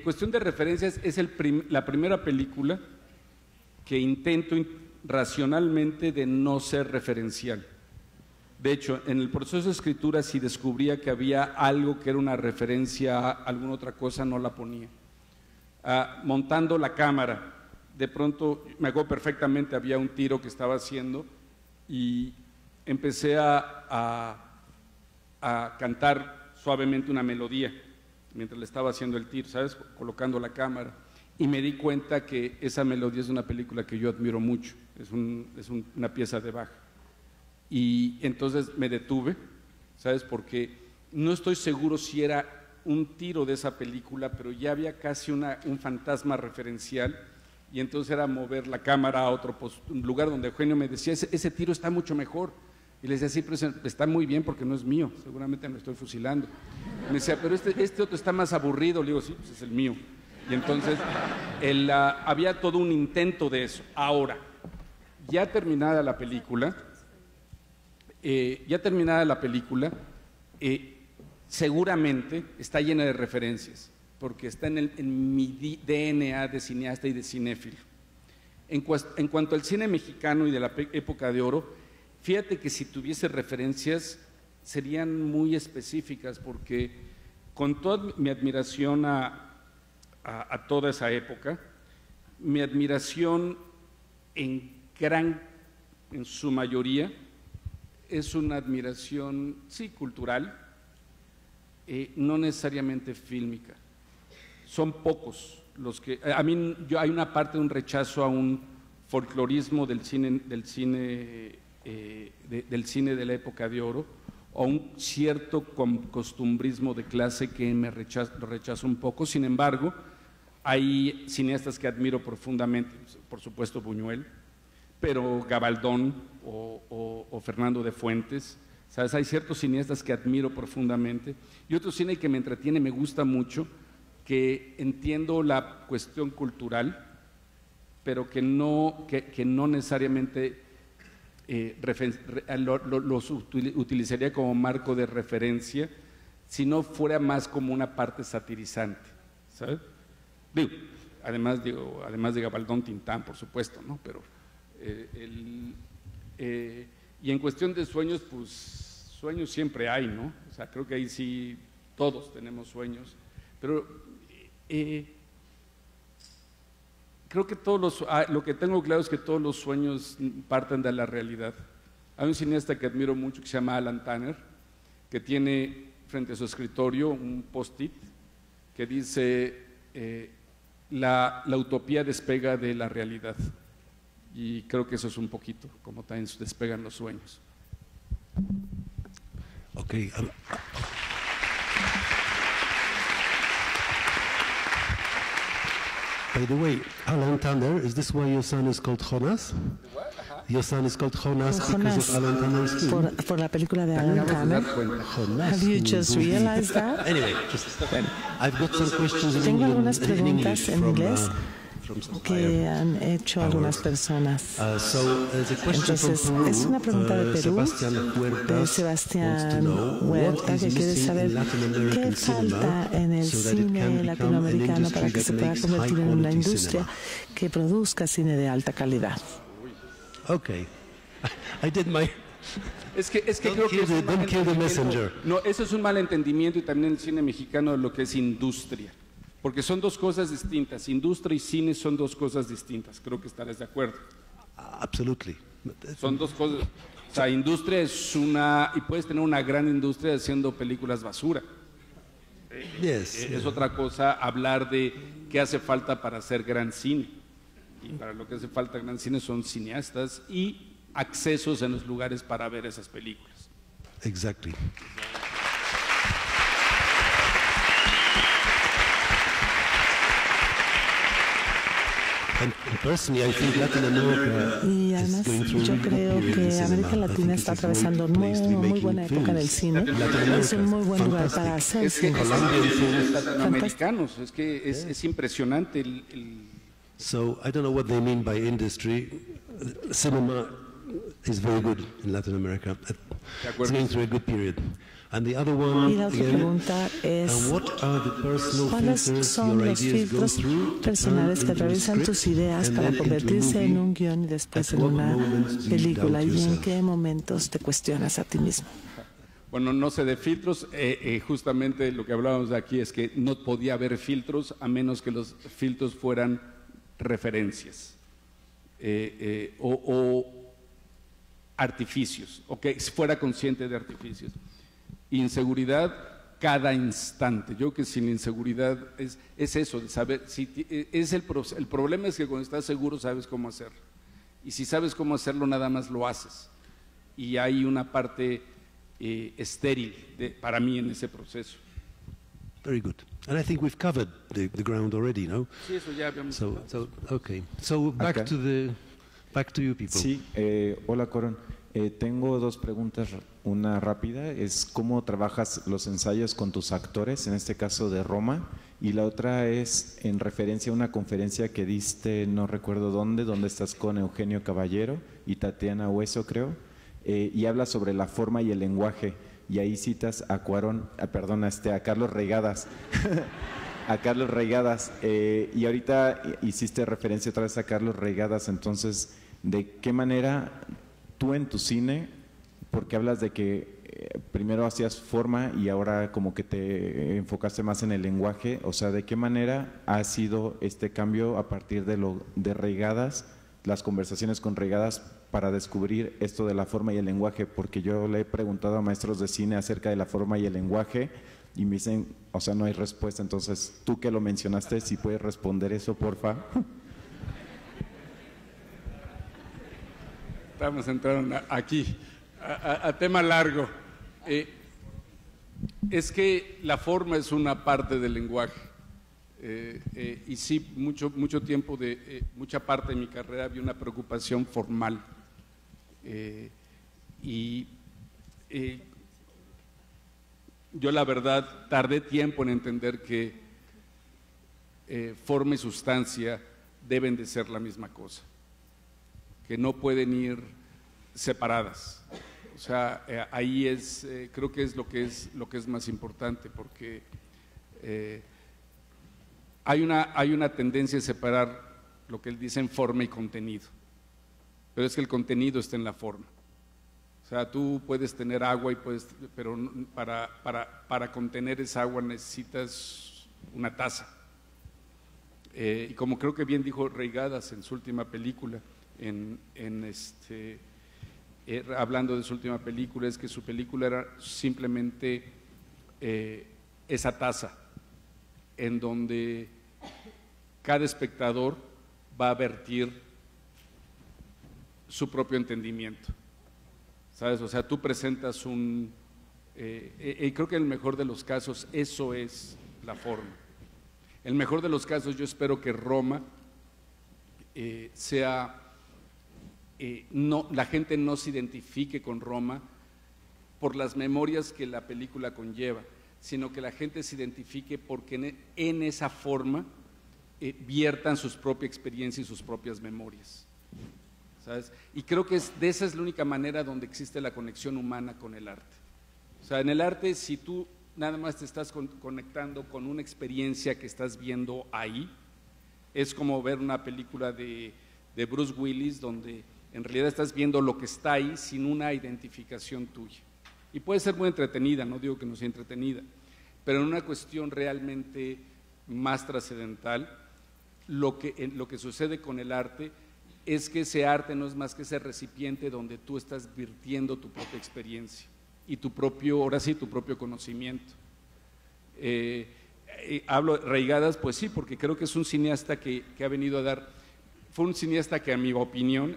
Cuestión de referencias, es la primera película que intento racionalmente de no ser referencial. De hecho, en el proceso de escritura, si descubría que había algo que era una referencia a alguna otra cosa, no la ponía. Montando la cámara, de pronto, me acuerdo perfectamente, había un tiro que estaba haciendo y empecé a cantar suavemente una melodía mientras le estaba haciendo el tiro, ¿sabes? Colocando la cámara. Y me di cuenta que esa melodía es una película que yo admiro mucho, es una pieza de Bach. Y entonces me detuve, ¿sabes? Porque no estoy seguro si era un tiro de esa película, pero ya había casi un fantasma referencial, y entonces era mover la cámara a otro lugar donde Eugenio me decía, ese tiro está mucho mejor. Y le decía, sí, pero está muy bien porque no es mío, seguramente me lo estoy fusilando. Me decía, pero este otro está más aburrido. Le digo, sí, pues es el mío. Y entonces había todo un intento de eso. Ahora, ya terminada la película, seguramente está llena de referencias, porque está en mi DNA de cineasta y de cinéfilo. En cuanto al cine mexicano y de la época de oro, fíjate que si tuviese referencias serían muy específicas, porque con toda mi admiración a toda esa época, mi admiración en su mayoría es una admiración, sí, cultural, no necesariamente fílmica. Son pocos los que... hay una parte de un rechazo a un folclorismo del cine de la época de oro, o un cierto costumbrismo de clase que lo rechazo un poco. Sin embargo, hay cineastas que admiro profundamente, por supuesto Buñuel, pero Gabaldón o Fernando de Fuentes, ¿sabes? Hay ciertos cineastas que admiro profundamente, y otro cine que me entretiene, me gusta mucho, que entiendo la cuestión cultural, pero que no necesariamente los utilizaría como marco de referencia, si no fuera más como una parte satirizante, ¿sabes? Digo, además de Gabaldón Tintán, por supuesto, ¿no? Pero, y en cuestión de sueños, pues sueños siempre hay, ¿no? O sea, creo que ahí sí todos tenemos sueños, pero creo que lo que tengo claro es que todos los sueños parten de la realidad. Hay un cineasta que admiro mucho que se llama Alan Tanner, que tiene frente a su escritorio un post-it que dice la utopía despega de la realidad, y creo que eso es un poquito como también despegan los sueños. Okay. By the way, Alan Tanner, is this why your son is called Jonas? Your son is called Jonas because of Alan Tanner's film? Por la película de Alan Tanner. Have you just realized that? Anyway, I've got some questions in Tengo algunas English preguntas en inglés que han hecho algunas personas. Entonces, es una pregunta de Perú, de Sebastián Huerta, que quiere saber qué falta en el cine latinoamericano para que se pueda convertir en una industria que produzca cine de alta calidad. Okay, I did my... Es que creo que don't kill the messenger. No, eso es un malentendimiento, y también en el cine mexicano, de lo que es industria. Porque son dos cosas distintas. Industria y cine son dos cosas distintas. Creo que estarás de acuerdo. Absolutely. Son dos cosas. O sea, industria es una... Y puedes tener una gran industria haciendo películas basura. Es otra cosa hablar de qué hace falta para hacer gran cine. Y para lo que hace falta gran cine son cineastas y accesos en los lugares para ver esas películas. Exactly. Y además yo creo que América Latina está atravesando muy buena época en el cine. Es un muy buen lugar para hacer cine. Latinoamericanos, es que es impresionante So I don't know what they mean by industry. Cinema is very good in Latin America. It's going through a good period. And the other one, y la otra pregunta es, ¿cuáles son los filtros personales que atraviesan tus ideas para convertirse en un guión y después en una película? ¿Y en qué momentos te cuestionas a ti mismo? Bueno, no sé de filtros. Justamente lo que hablábamos de aquí es que no podía haber filtros a menos que los filtros fueran referencias o artificios, o que fuera consciente de artificios. Inseguridad cada instante. Yo creo que sin inseguridad es eso, de saber, el problema es que cuando estás seguro sabes cómo hacerlo, y si sabes cómo hacerlo nada más lo haces, y hay una parte estéril para mí en ese proceso. Very good. And I think we've covered the ground already, no? Sí, eso ya habíamos okay. So back to you people. Sí, hola Coron. Tengo dos preguntas. Una rápida es cómo trabajas los ensayos con tus actores, en este caso de Roma, y la otra es en referencia a una conferencia que diste, no recuerdo dónde estás con Eugenio Caballero y Tatiana Hueso, creo, y hablas sobre la forma y el lenguaje, y ahí citas a a Carlos Reigadas. A Carlos Reigadas, y ahorita hiciste referencia otra vez a Carlos Reigadas. Entonces, ¿de qué manera tú en tu cine, porque hablas de que primero hacías forma y ahora como que te enfocaste más en el lenguaje, o sea, ¿de qué manera ha sido este cambio a partir de Reigadas, las conversaciones con Reigadas, para descubrir esto de la forma y el lenguaje? Porque yo le he preguntado a maestros de cine acerca de la forma y el lenguaje y me dicen, o sea, no hay respuesta. Entonces, tú que lo mencionaste, si puedes responder eso, porfa. Estamos entrando aquí a tema largo. Es que la forma es una parte del lenguaje. Y sí, mucho tiempo, mucha parte de mi carrera había una preocupación formal. Yo la verdad tardé tiempo en entender que forma y sustancia deben de ser la misma cosa, que no pueden ir separadas. O sea, ahí creo que es lo que es más importante, porque hay una tendencia a separar lo que él dice en forma y contenido, pero es que el contenido está en la forma. O sea, tú puedes tener agua, pero para contener esa agua necesitas una taza. Y como creo que bien dijo Reigadas en su última película, hablando de su última película, es que su película era simplemente esa taza en donde cada espectador va a vertir su propio entendimiento, ¿sabes? O sea, tú presentas y creo que en el mejor de los casos eso es la forma. En el mejor de los casos yo espero que Roma la gente no se identifique con Roma por las memorias que la película conlleva, sino que la gente se identifique porque en esa forma viertan sus propias experiencias y sus propias memorias, ¿sabes? Y creo que esa es la única manera donde existe la conexión humana con el arte. O sea, en el arte, si tú nada más te estás conectando con una experiencia que estás viendo ahí, es como ver una película de Bruce Willis donde en realidad estás viendo lo que está ahí sin una identificación tuya. Y puede ser muy entretenida, no digo que no sea entretenida, pero en una cuestión realmente más trascendental, lo que sucede con el arte es que ese arte no es más que ese recipiente donde tú estás virtiendo tu propia experiencia y tu propio conocimiento. Hablo de Reigadas, pues sí, porque creo que es un cineasta que ha venido a dar, fue un cineasta que en mi opinión,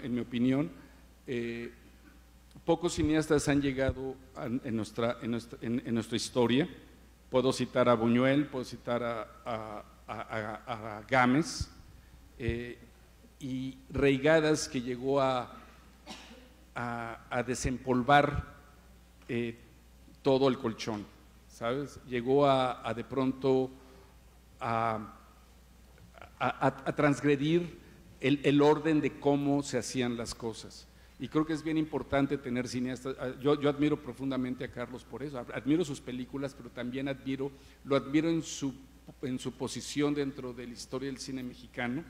pocos cineastas han llegado en nuestra historia. Puedo citar a Buñuel, puedo citar a Gámez, y Reigadas, que llegó a desempolvar todo el colchón, ¿sabes? Llegó de pronto a transgredir el orden de cómo se hacían las cosas. Y creo que es bien importante tener cineastas. Yo admiro profundamente a Carlos por eso, admiro sus películas, pero también lo admiro en su posición dentro de la historia del cine mexicano,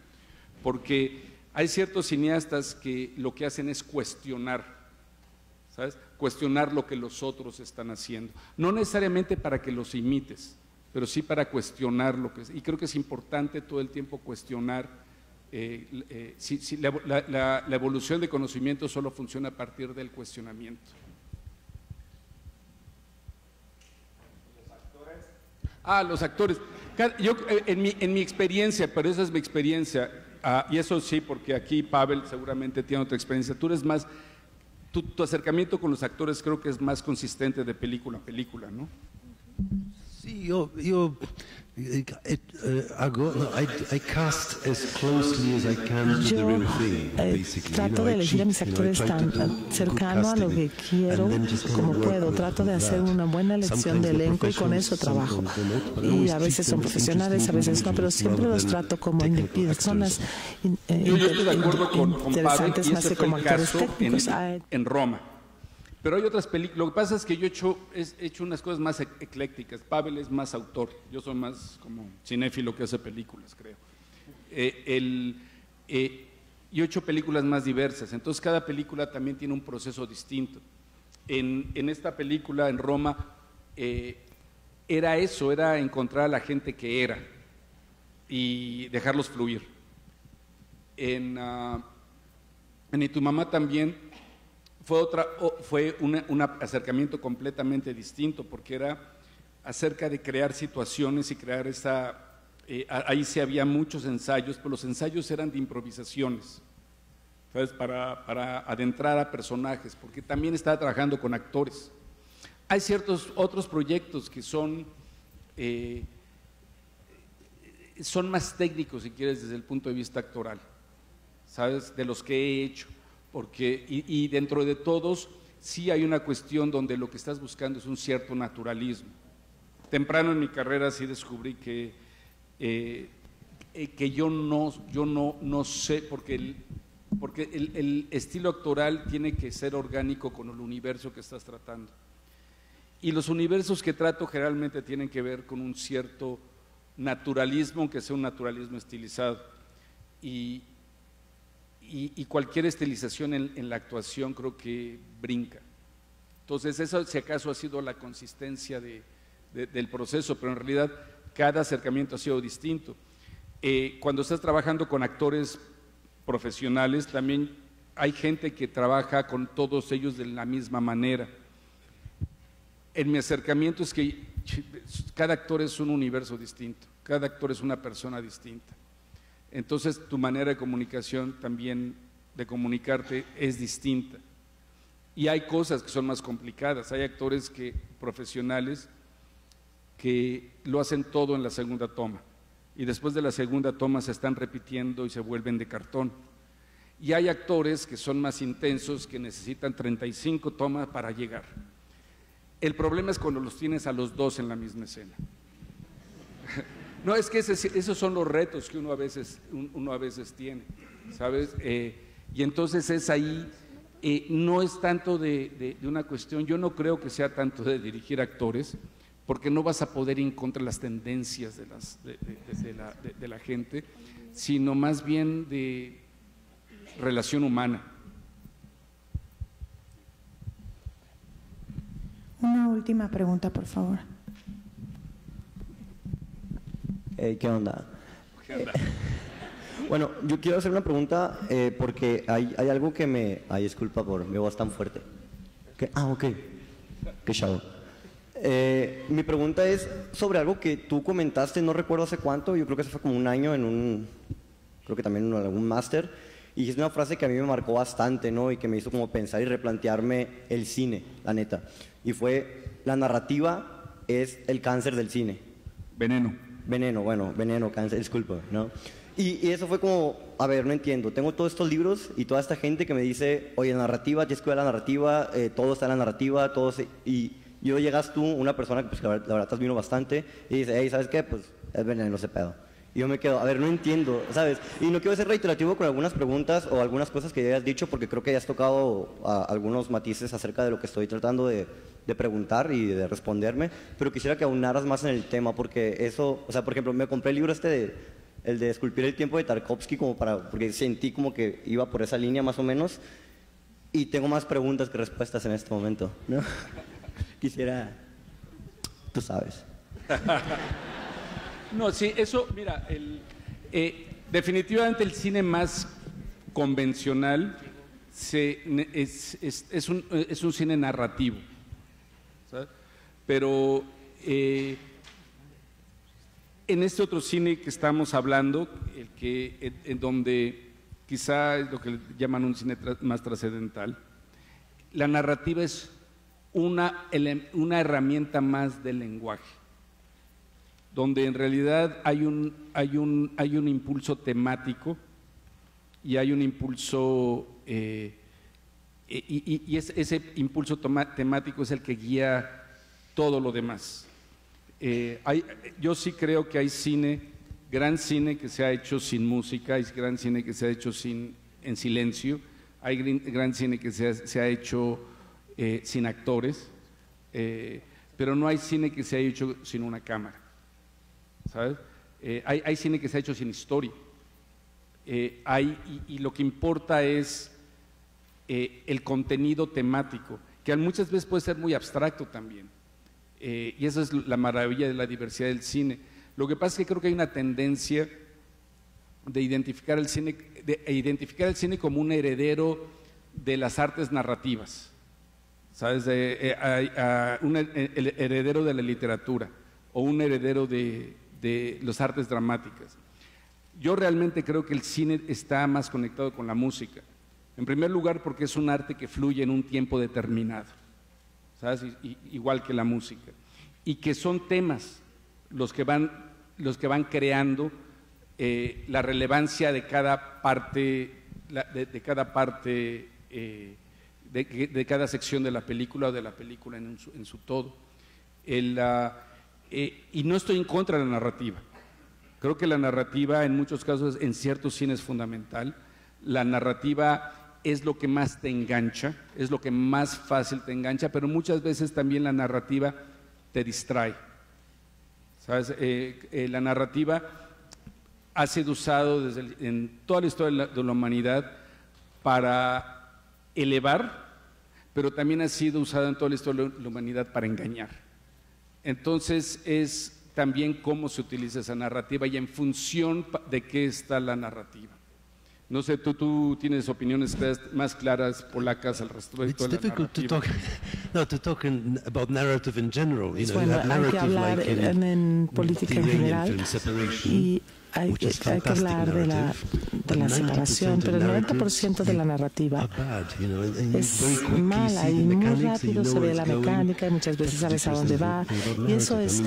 porque hay ciertos cineastas que lo que hacen es cuestionar, ¿sabes? Cuestionar lo que los otros están haciendo, no necesariamente para que los imites, pero sí para cuestionar y creo que es importante todo el tiempo cuestionar. La evolución de conocimiento solo funciona a partir del cuestionamiento. Los actores. Yo, en mi experiencia, pero esa es mi experiencia, y eso sí, porque aquí Pavel seguramente tiene otra experiencia. Tú eres más, tu acercamiento con los actores creo que es más consistente de película a película, ¿no? Sí, I cast as closely as I can to the real thing, basically. Trato de elegir a mis actores tan cercano a lo que quiero como puedo. Trato de hacer una buena elección de elenco y con eso trabajo. Y a veces son profesionales, a veces no, pero siempre los trato como personas interesantes, más que como actores técnicos. En Roma. Pero hay otras películas. Lo que pasa es que yo he hecho unas cosas más eclécticas. Pavel es más autor. Yo soy más como cinéfilo que hace películas, creo. Yo he hecho películas más diversas. Entonces, cada película también tiene un proceso distinto. En esta película, en Roma, era encontrar a la gente que era y dejarlos fluir. En Y tu mamá también. Fue un acercamiento completamente distinto, porque era acerca de crear situaciones y crear ahí sí había muchos ensayos, pero los ensayos eran de improvisaciones, ¿sabes? Para adentrar a personajes, porque también estaba trabajando con actores. Hay ciertos otros proyectos que son más técnicos, si quieres, desde el punto de vista actoral, ¿sabes? De los que he hecho. Porque, y dentro de todos sí hay una cuestión donde lo que estás buscando es un cierto naturalismo. Temprano en mi carrera sí descubrí que yo no sé, porque el estilo actoral tiene que ser orgánico con el universo que estás tratando. Y los universos que trato generalmente tienen que ver con un cierto naturalismo, aunque sea un naturalismo estilizado. Y cualquier estilización en la actuación creo que brinca. Entonces, eso si acaso ha sido la consistencia del proceso, pero en realidad cada acercamiento ha sido distinto. Cuando estás trabajando con actores profesionales, también hay gente que trabaja con todos ellos de la misma manera. En mi acercamiento es que cada actor es un universo distinto, cada actor es una persona distinta. Entonces tu manera de comunicación también, de comunicarte, es distinta. Y hay cosas que son más complicadas, hay actores profesionales que lo hacen todo en la segunda toma y después de la segunda toma se están repitiendo y se vuelven de cartón. Y hay actores que son más intensos, que necesitan 35 tomas para llegar. El problema es cuando los tienes a los dos en la misma escena. No, es que esos son los retos que uno a veces tiene, ¿sabes? Y entonces es ahí, no es tanto de una cuestión, yo no creo que sea tanto de dirigir actores, porque no vas a poder ir en contra de las tendencias de la gente, sino más bien de relación humana. Una última pregunta, por favor. ¿Qué onda? Bueno, yo quiero hacer una pregunta porque hay algo que me... Ay, disculpa por mi voz tan fuerte. Ok. Qué chavo. Mi pregunta es sobre algo que tú comentaste, no recuerdo hace cuánto, yo creo que eso fue como un año creo que también en algún máster, y es una frase que a mí me marcó bastante, ¿no? Y que me hizo como pensar y replantearme el cine, la neta. Y fue, la narrativa es el cáncer del cine. Veneno, cáncer, disculpa, ¿no? Y eso fue como, a ver, no entiendo, tengo todos estos libros y toda esta gente que me dice, oye, narrativa, tienes que ver la narrativa, todo está en la narrativa, y yo llegas tú, una persona que pues, la verdad te admiro bastante, y dice, hey, ¿sabes qué? Pues es veneno ese pedo. Y yo me quedo, a ver, no entiendo, ¿sabes? Y no quiero ser reiterativo con algunas preguntas o algunas cosas que ya hayas dicho, porque creo que ya has tocado algunos matices acerca de lo que estoy tratando de preguntar y de responderme, pero quisiera que aunaras más en el tema, porque eso, o sea, por ejemplo, me compré el libro el de Esculpir el tiempo de Tarkovsky, porque sentí como que iba por esa línea más o menos, y tengo más preguntas que respuestas en este momento, ¿no? Quisiera, tú sabes. No, sí, eso, mira, definitivamente el cine más convencional es un cine narrativo, ¿sabes? Pero en este otro cine que estamos hablando, en donde quizá es lo que llaman un cine más trascendental, la narrativa es una herramienta más del lenguaje, donde en realidad hay un impulso temático y hay un impulso, y ese impulso temático es el que guía todo lo demás. Yo sí creo que hay gran cine que se ha hecho sin música, hay gran cine que se ha hecho en silencio, hay gran cine que se ha hecho sin actores, pero no hay cine que se haya hecho sin una cámara, ¿sabes? Hay cine que se ha hecho sin historia, y lo que importa es el contenido temático, que muchas veces puede ser muy abstracto también, y esa es la maravilla de la diversidad del cine. Lo que pasa es que creo que hay una tendencia de identificar el cine como un heredero de las artes narrativas, ¿sabes? El heredero de la literatura o un heredero de las artes dramáticas. Yo realmente creo que el cine está más conectado con la música. En primer lugar, porque es un arte que fluye en un tiempo determinado, ¿sabes? Igual que la música. Y que son temas los que van creando la relevancia de cada parte, de cada sección de la película o de la película en su todo. Y no estoy en contra de la narrativa. Creo que la narrativa en muchos casos, en ciertos cines es fundamental. La narrativa es lo que más te engancha, es lo que más fácil te engancha, pero muchas veces también la narrativa te distrae, ¿sabes? La narrativa ha sido usado en toda la historia de la humanidad para elevar, pero también ha sido usada en toda la historia de la humanidad para engañar. Entonces es también cómo se utiliza esa narrativa y en función de qué está la narrativa. No sé, tú tienes opiniones más claras polacas al respecto de la narrativa. To talk about narrative in general. You know, bueno, you have hay que narrative hablar like en política en general y hay que hablar de la separación, pero el 90% de la narrativa es mala y muy rápido se ve la mecánica y muchas veces sabes a dónde va y eso es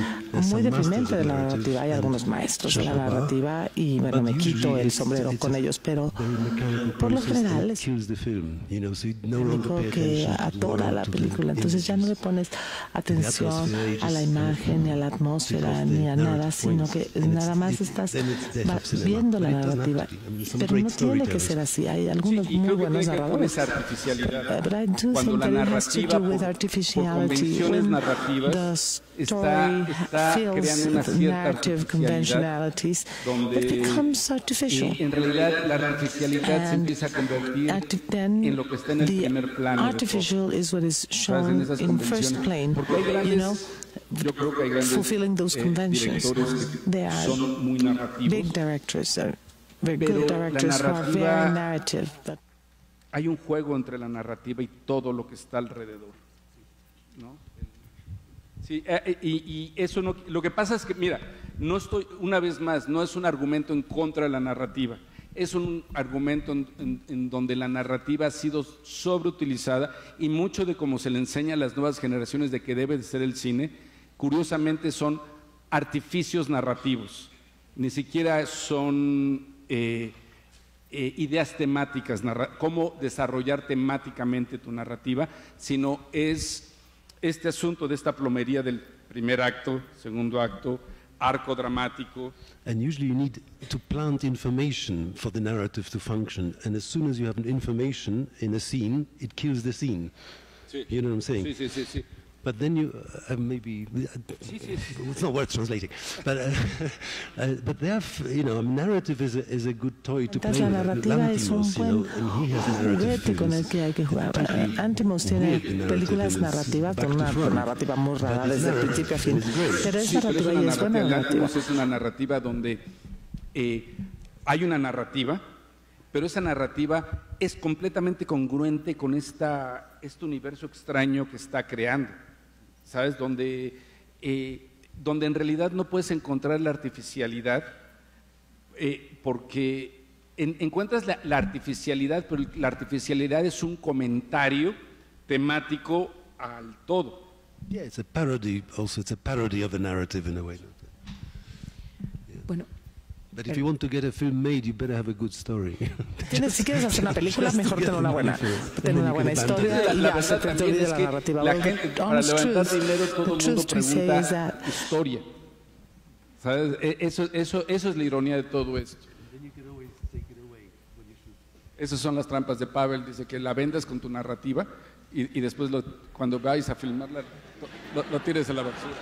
muy deprimente de la narrativa. Hay algunos maestros de la narrativa y bueno, me quito el sombrero con ellos, pero por lo general es único que atora la película, entonces ya no le pones atención a la imagen ni a la atmósfera ni a nada, sino que nada más estás viendo la narrativa, pero no tiene que ser así. Hay algunos muy buenos narradores. But I do think that it has to do with artificiality. When the story feels the narrative conventionalities, it becomes artificial. En realidad, la artificialidad se empieza a convertir en lo que está en el primer plano. Artificial is what is shown in first plane. You know, fulfilling those conventions. They are big directors, very good directors who are very narrative. Hay un juego entre la narrativa y todo lo que está alrededor, ¿no? Sí, y eso no, lo que pasa es que, mira, no estoy, una vez más, no es un argumento en contra de la narrativa, es un argumento en donde la narrativa ha sido sobreutilizada y mucho de cómo se le enseña a las nuevas generaciones de que debe de ser el cine, curiosamente son artificios narrativos, ni siquiera son ideas temáticas, cómo desarrollar temáticamente tu narrativa, sino es este asunto de esta plomería del primer acto, segundo acto, arco dramático. And usually you need to plant information for the narrative to function, and as soon as you have information in a scene, it kills the scene. Sí. You know what I'm saying? Sí. But then you maybe it's not worth translating. But there, you know, narrative is a good toy to play with. La narrativa es un buen juguete con el que hay que jugar. Antimos tiene películas narrativas con una narrativa muy rara desde el principio a fin. Pero es narrativa y es buena narrativa. Es una narrativa donde hay una narrativa, pero esa narrativa es completamente congruente con este universo extraño que está creando. ¿Sabes? Donde en realidad no puedes encontrar la artificialidad, porque encuentras la artificialidad, pero la artificialidad es un comentario temático al todo. Yeah, it's a parody. Also, it's a parody of the narrative in a way. Bueno. But if you want to get a film made, you better have a good story. Si quieres hacer una película, mejor tener una buena historia y hacer teoría de la narrativa. La gente, para levantar dinero, todo el mundo pregunta historia. ¿Sabes? Eso es la ironía de todo esto. Esas son las trampas de Pavel. Dice que la vendas con tu narrativa y después cuando vais a filmarla, lo tires a la basura.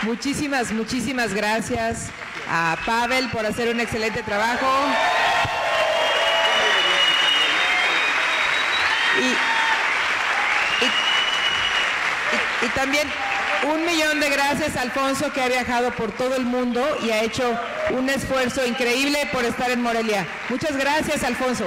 Muchísimas gracias a Pavel por hacer un excelente trabajo. Y también 1.000.000 de gracias a Alfonso, que ha viajado por todo el mundo y ha hecho un esfuerzo increíble por estar en Morelia. Muchas gracias, Alfonso.